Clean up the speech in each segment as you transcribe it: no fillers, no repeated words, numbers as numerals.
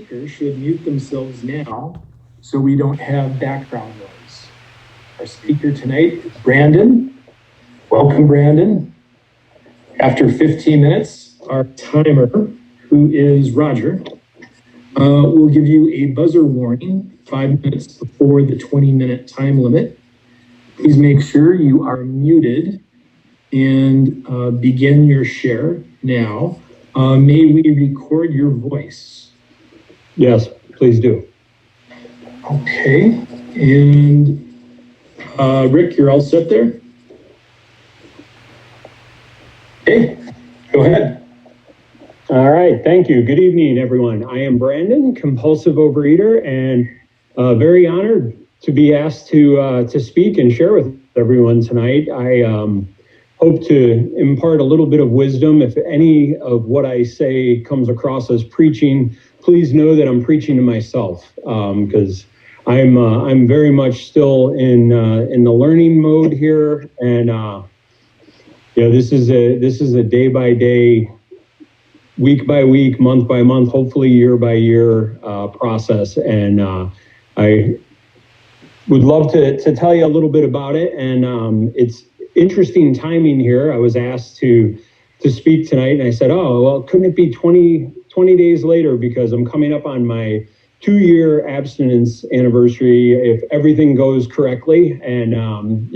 Speakers should mute themselves now so we don't have background noise. Our speaker tonight is Brandon. Welcome, Brandon. After 15 minutes, our timer, who is Roger, will give you a buzzer warning 5 minutes before the 20-minute time limit. Please make sure you are muted and begin your share now. May we record your voice? Yes, please do. Okay, and Rick, you're all set there? Okay, go ahead. All right, thank you. Good evening, everyone. I am Brandon, compulsive overeater, and very honored to be asked to speak and share with everyone tonight. I hope to impart a little bit of wisdom. If any of what I say comes across as preaching, please know that I'm preaching to myself, because I'm very much still in the learning mode here, and this is a day by day, week by week, month by month, hopefully year by year process, and I would love to tell you a little bit about it. And it's interesting timing here. I was asked to speak tonight, and I said, oh, well, couldn't it be 20 days later, because I'm coming up on my 2-year abstinence anniversary if everything goes correctly, and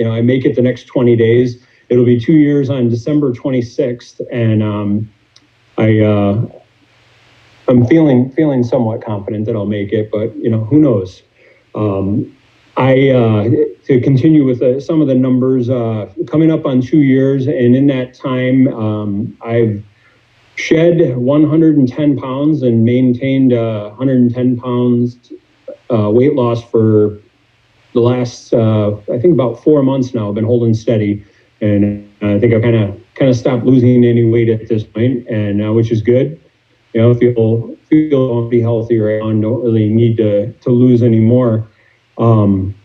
I make it the next 20 days. It'll be 2 years on December 26th, and I'm feeling somewhat confident that I'll make it, but who knows. To continue with some of the numbers, coming up on 2 years, and in that time, I've shed 110 pounds and maintained 110 pounds weight loss for the last, I think about 4 months now. I've been holding steady, and I think I've kind of stopped losing any weight at this point, and which is good. Feel be healthy right now and don't really need to lose any more. I'm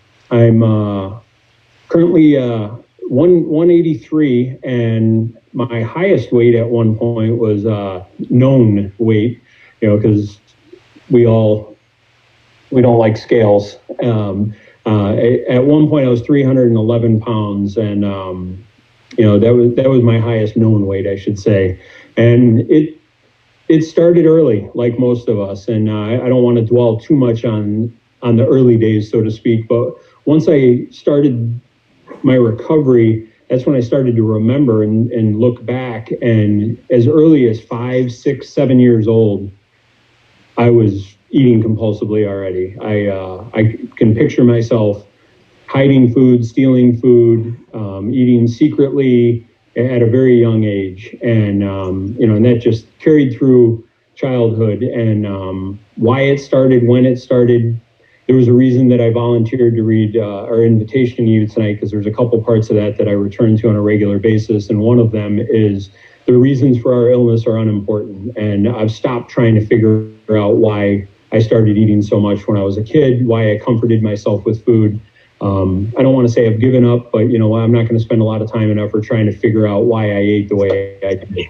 currently 183, and my highest weight at one point was known weight, because we don't like scales. At one point I was 311 pounds, and that was my highest known weight, I should say. And it started early, like most of us, and I don't want to dwell too much on the early days, so to speak, but once I started my recovery, that's when I started to remember and look back. And as early as 5, 6, 7 years old, I was eating compulsively already. I can picture myself hiding food, stealing food, eating secretly at a very young age. And, and that just carried through childhood. And why it started, when it started, there was a reason that I volunteered to read our invitation to you tonight, because there's a couple parts of that I return to on a regular basis. And one of them is the reasons for our illness are unimportant. And I've stopped trying to figure out why I started eating so much when I was a kid, why I comforted myself with food. I don't want to say I've given up, but I'm not going to spend a lot of time and effort trying to figure out why I ate the way I did.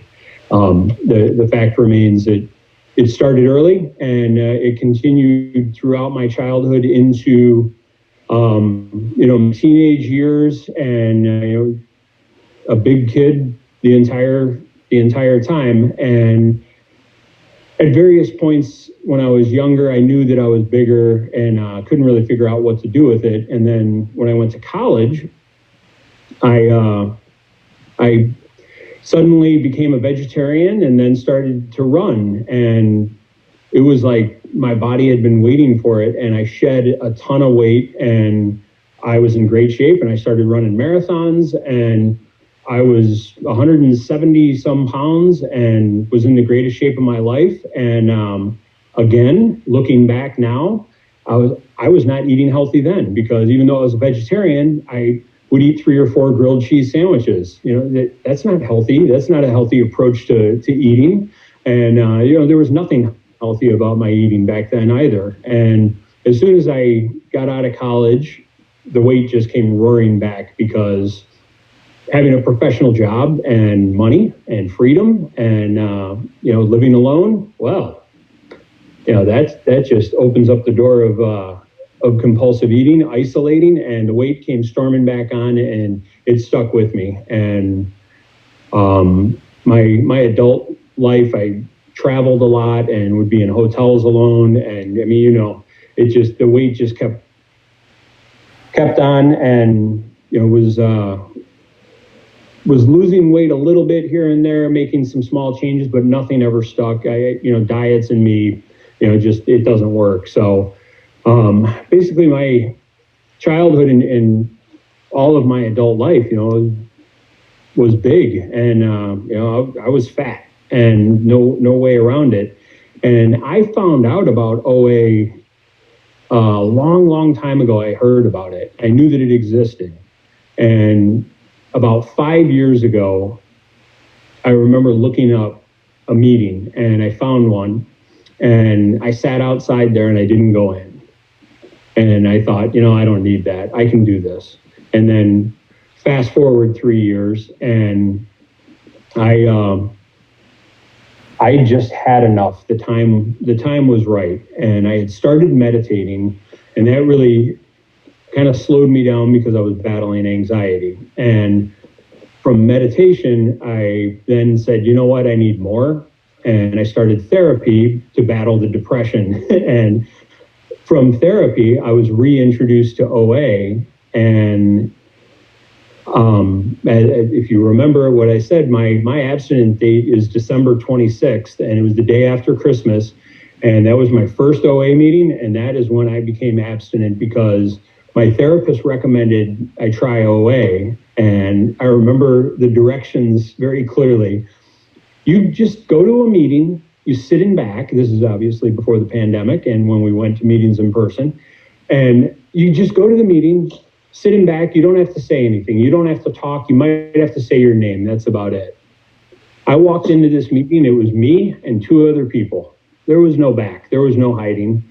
The fact remains that it started early, and it continued throughout my childhood into, teenage years, and a big kid the entire time. And at various points when I was younger, I knew that I was bigger, and couldn't really figure out what to do with it. And then when I went to college, I suddenly became a vegetarian, and then started to run, and it was like my body had been waiting for it, and I shed a ton of weight, and I was in great shape, and I started running marathons, and I was 170 some pounds and was in the greatest shape of my life. And again, looking back now, I was not eating healthy then, because even though I was a vegetarian, I would eat 3 or 4 grilled cheese sandwiches. That's not healthy. That's not a healthy approach to eating. And, there was nothing healthy about my eating back then either. And as soon as I got out of college, the weight just came roaring back, because having a professional job and money and freedom and, living alone, well, that just opens up the door of compulsive eating, isolating, and the weight came storming back on, and it stuck with me. And my adult life, I traveled a lot and would be in hotels alone, and I mean, it just, the weight just kept on, and was losing weight a little bit here and there, making some small changes, but nothing ever stuck. Diets and me, just, it doesn't work. So basically my childhood and all of my adult life, was big, and I was fat, and no way around it. And I found out about OA a long time ago. I heard about it. I knew that it existed. And about 5 years ago, I remember looking up a meeting, and I found one, and I sat outside there and I didn't go in. And I thought, I don't need that. I can do this. And then fast forward 3 years, and I just had enough. The time was right, and I had started meditating, and that really kind of slowed me down because I was battling anxiety. And from meditation, I then said, you know what, I need more. And I started therapy to battle the depression. And from therapy, I was reintroduced to OA. And if you remember what I said, my abstinence date is December 26th, and it was the day after Christmas. And that was my first OA meeting. And that is when I became abstinent, because my therapist recommended I try OA. And I remember the directions very clearly. You just go to a meeting, you sit in back. This is obviously before the pandemic and when we went to meetings in person. And you just go to the meeting, sit in back. You don't have to say anything. You don't have to talk. You might have to say your name. That's about it. I walked into this meeting. It was me and two other people. There was no back. There was no hiding.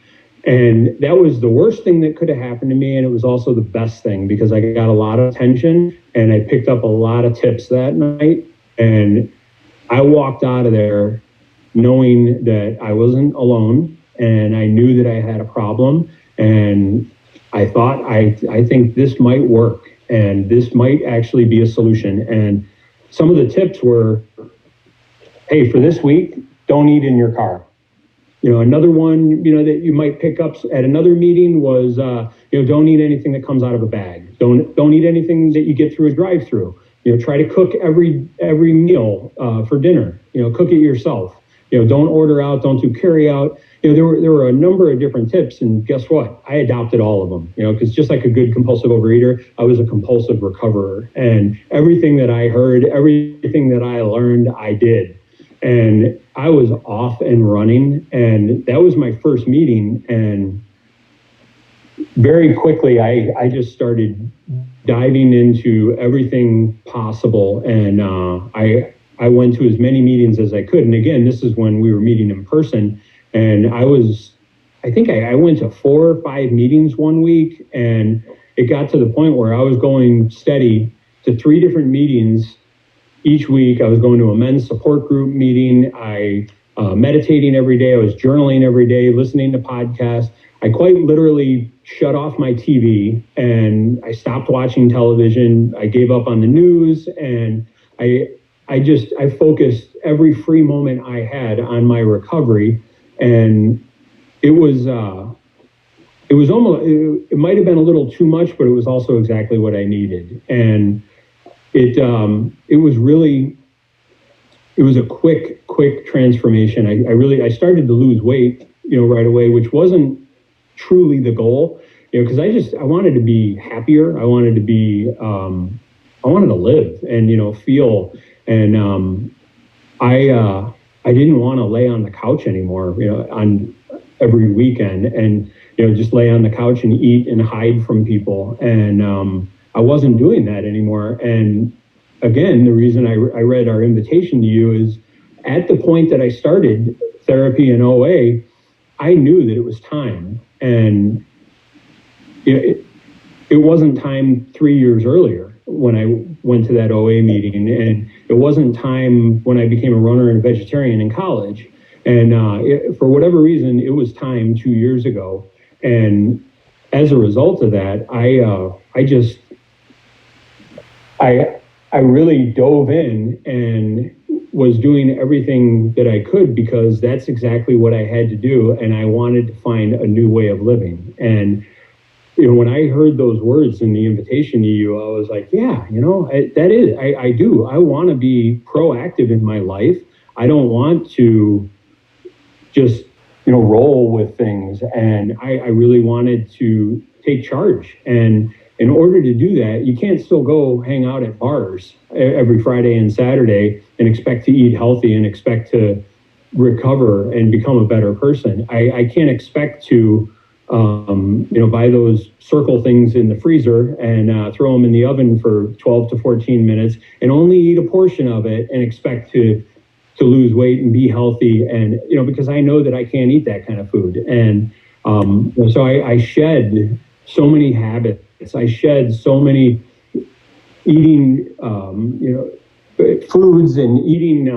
And that was the worst thing that could have happened to me. And it was also the best thing, because I got a lot of attention and I picked up a lot of tips that night. And I walked out of there knowing that I wasn't alone, and I knew that I had a problem. And I thought, I think this might work, and this might actually be a solution. And some of the tips were, hey, for this week, don't eat in your car. Another one, that you might pick up at another meeting was, don't eat anything that comes out of a bag. Don't eat anything that you get through a drive-through. Try to cook every meal for dinner. Cook it yourself. Don't order out. Don't do carry out. There were a number of different tips, and guess what? I adopted all of them. Because just like a good compulsive overeater, I was a compulsive recoverer, and everything that I heard, everything that I learned, I did. And I was off and running, and that was my first meeting. And very quickly, I just started diving into everything possible. And I went to as many meetings as I could. And again, this is when we were meeting in person. And I think I went to 4 or 5 meetings one week. And it got to the point where I was going steady to 3 different meetings each week. I was going to a men's support group meeting. I meditating every day. I was journaling every day, listening to podcasts. I quite literally shut off my TV and I stopped watching television. I gave up on the news, and I focused every free moment I had on my recovery. And it was almost, it might have been a little too much, but it was also exactly what I needed. And it was a quick transformation. I started to lose weight, right away, which wasn't truly the goal, because I wanted to be happier. I wanted to be, I wanted to live and, feel. And I didn't want to lay on the couch anymore, on every weekend and, just lay on the couch and eat and hide from people. And I wasn't doing that anymore. And again, the reason I read our invitation to you is at the point that I started therapy and OA, I knew that it was time. And it wasn't time 3 years earlier when I went to that OA meeting. And it wasn't time when I became a runner and a vegetarian in college. And for whatever reason, it was time 2 years ago. And as a result of that, I really dove in and was doing everything that I could because that's exactly what I had to do. And I wanted to find a new way of living. And, when I heard those words in the invitation to you, I was like, yeah, I do. I want to be proactive in my life. I don't want to just, roll with things. And I really wanted to take charge. And in order to do that, you can't still go hang out at bars every Friday and Saturday and expect to eat healthy and expect to recover and become a better person. I can't expect to, buy those circle things in the freezer and throw them in the oven for 12 to 14 minutes and only eat a portion of it and expect to lose weight and be healthy. And, because I know that I can't eat that kind of food. And so I shed so many habits. I shed so many eating, foods and eating,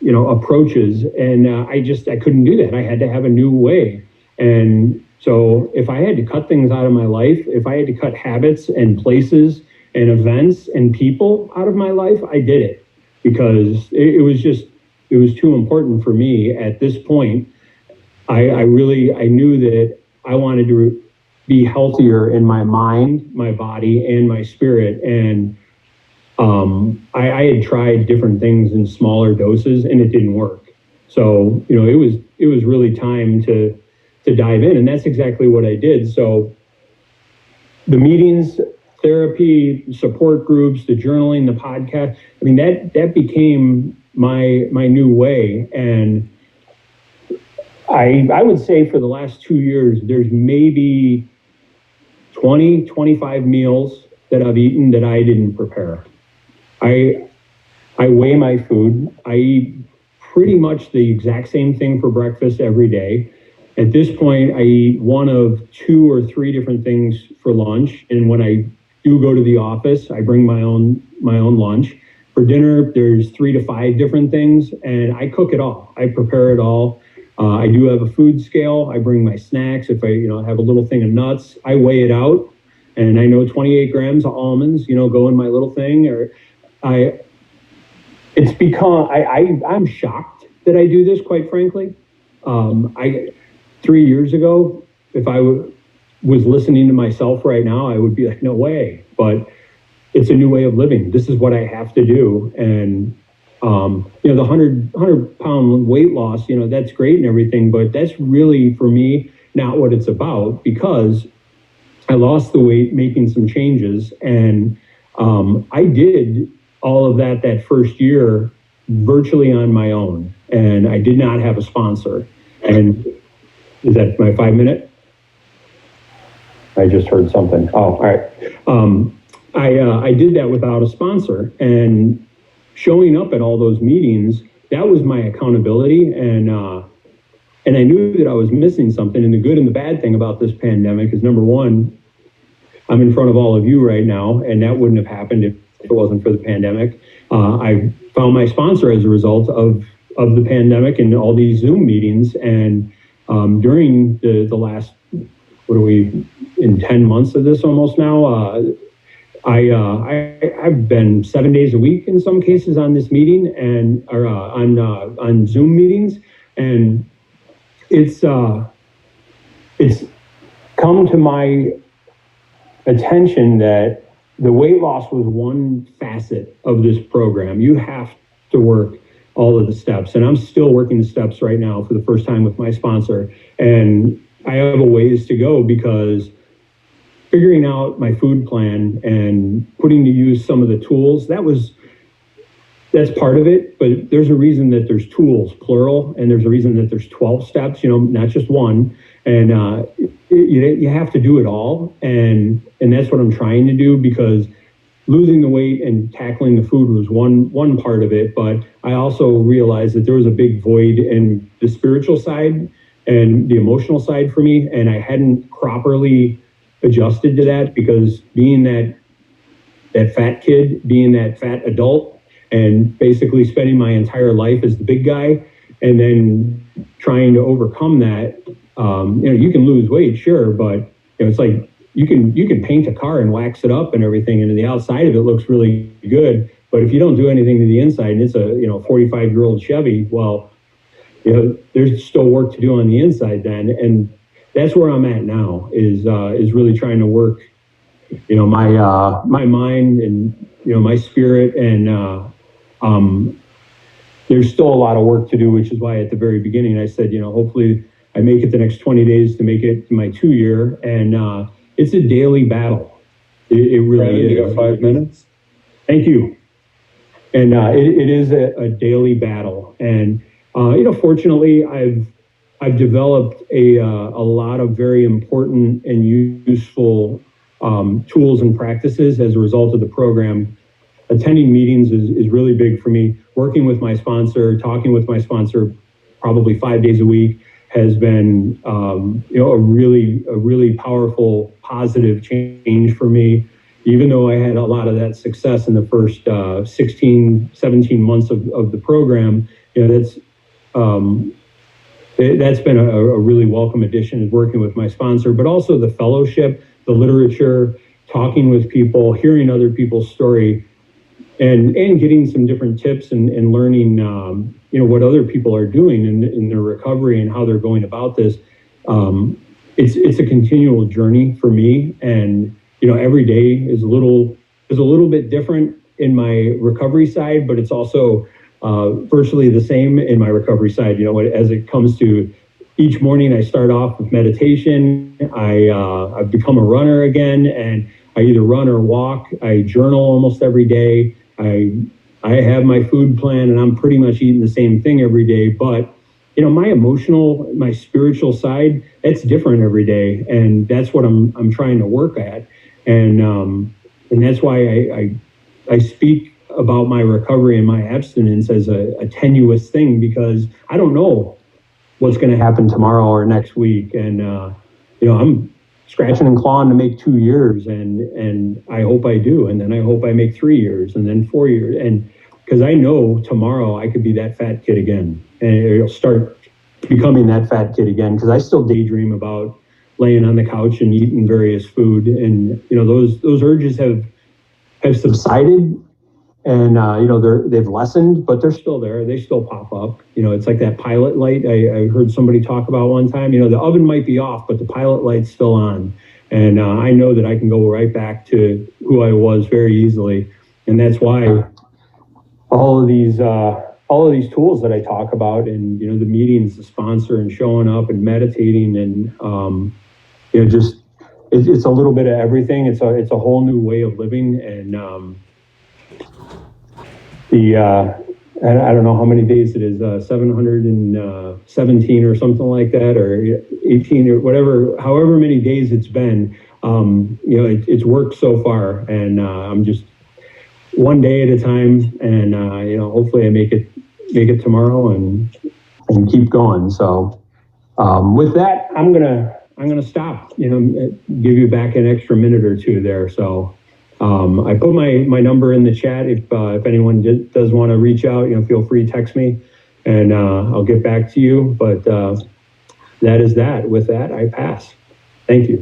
approaches. And I couldn't do that. I had to have a new way. And so if I had to cut things out of my life, if I had to cut habits and places and events and people out of my life, I did it because it was too important for me at this point. I knew that I wanted to be healthier in my mind, my body, and my spirit. And I had tried different things in smaller doses and it didn't work. So, it was really time to dive in. And that's exactly what I did. So the meetings, therapy, support groups, the journaling, the podcast, that became my new way. And I would say for the last 2 years, there's maybe 20, 25 meals that I've eaten that I didn't prepare. I weigh my food. I eat pretty much the exact same thing for breakfast every day. At this point, I eat one of 2 or 3 different things for lunch. And when I do go to the office, I bring my own lunch. For dinner, there's 3 to 5 different things, and I cook it all. I prepare it all. I do have a food scale. I bring my snacks. If I, have a little thing of nuts, I weigh it out, and I know 28 grams of almonds, go in my little thing. It's become. I'm shocked that I do this. Quite frankly, 3 years ago, if I was listening to myself right now, I would be like, no way. But it's a new way of living. This is what I have to do. And, the 100 pound weight loss, that's great and everything, but that's really, for me, not what it's about, because I lost the weight making some changes. And I did all of that first year virtually on my own. And I did not have a sponsor. And is that my 5 minute? I just heard something. Oh, all right. I did that without a sponsor, and showing up at all those meetings, that was my accountability. And I knew that I was missing something. And the good and the bad thing about this pandemic is, number one, I'm in front of all of you right now, and that wouldn't have happened if it wasn't for the pandemic. I found my sponsor as a result of the pandemic and all these Zoom meetings. And during the last, what are we, in 10 months of this almost now, I've been 7 days a week in some cases on this meeting and on Zoom meetings, and it's come to my attention that the weight loss was one facet of this program. You have to work all of the steps, and I'm still working the steps right now for the first time with my sponsor, and I have a ways to go, because figuring out my food plan and putting to use some of the tools, that's part of it. But there's a reason that there's tools, plural, and there's a reason that there's 12 steps, not just one. And you have to do it all. And that's what I'm trying to do, because losing the weight and tackling the food was one part of it. But I also realized that there was a big void in the spiritual side and the emotional side for me. And I hadn't properly adjusted to that, because being that fat kid, being that fat adult, and basically spending my entire life as the big guy, and then trying to overcome that. You can lose weight, sure, but it's like you can paint a car and wax it up and everything, and the outside of it looks really good. But if you don't do anything to the inside, and it's a 45-year-old Chevy, well, there's still work to do on the inside then, and that's where I'm at now. Is really trying to work, my mind and my spirit, and there's still a lot of work to do, which is why at the very beginning I said, hopefully I make it the next 20 days to make it to my 2-year, and it's a daily battle. It really Brandon, is. you got 5 minutes? Thank you. And it is a daily battle. And, fortunately, I've developed a lot of very important and useful tools and practices as a result of the program. Attending meetings is really big for me. Working with my sponsor, talking with my sponsor probably 5 days a week has been, a really powerful, positive change for me. Even though I had a lot of that success in the first 16, 17 months of the program, that's been a really welcome addition, is working with my sponsor, but also the fellowship, the literature, talking with people, hearing other people's story, and getting some different tips and learning, what other people are doing in their recovery and how they're going about this. It's a continual journey for me, and every day is a little bit different in my recovery side, but it's also virtually the same in my recovery side. As it comes to each morning, I start off with meditation. I've become a runner again, and I either run or walk. I journal almost every day. I have my food plan, and I'm pretty much eating the same thing every day. But my emotional, my spiritual side, it's different every day, and that's what I'm trying to work at. And that's why I speak about my recovery and my abstinence as a tenuous thing, because I don't know what's going to happen tomorrow or next week. And, I'm scratching and clawing to make 2 years, and I hope I do. And then I hope I make 3 years, and then 4 years. And because I know tomorrow I could be that fat kid again, and it'll start becoming that fat kid again, because I still daydream about laying on the couch and eating various food. And, those urges have subsided, and, they've lessened, but they're still there. They still pop up. It's like that pilot light I heard somebody talk about one time. The oven might be off, but the pilot light's still on. And I know that I can go right back to who I was very easily. And that's why all of these tools that I talk about, and, the meetings, the sponsor, and showing up and meditating, and, it's a little bit of everything. It's a whole new way of living. And, I don't know how many days it is, 717 or something like that, or 18 or whatever, however many days it's been. It's worked so far, and I'm just one day at a time, and hopefully I make it tomorrow and keep going. So with that, I'm gonna stop. Give you back an extra minute or two there. So. I put my number in the chat. If anyone does want to reach out, feel free to text me, and I'll get back to you. But that is that. With that, I pass. Thank you.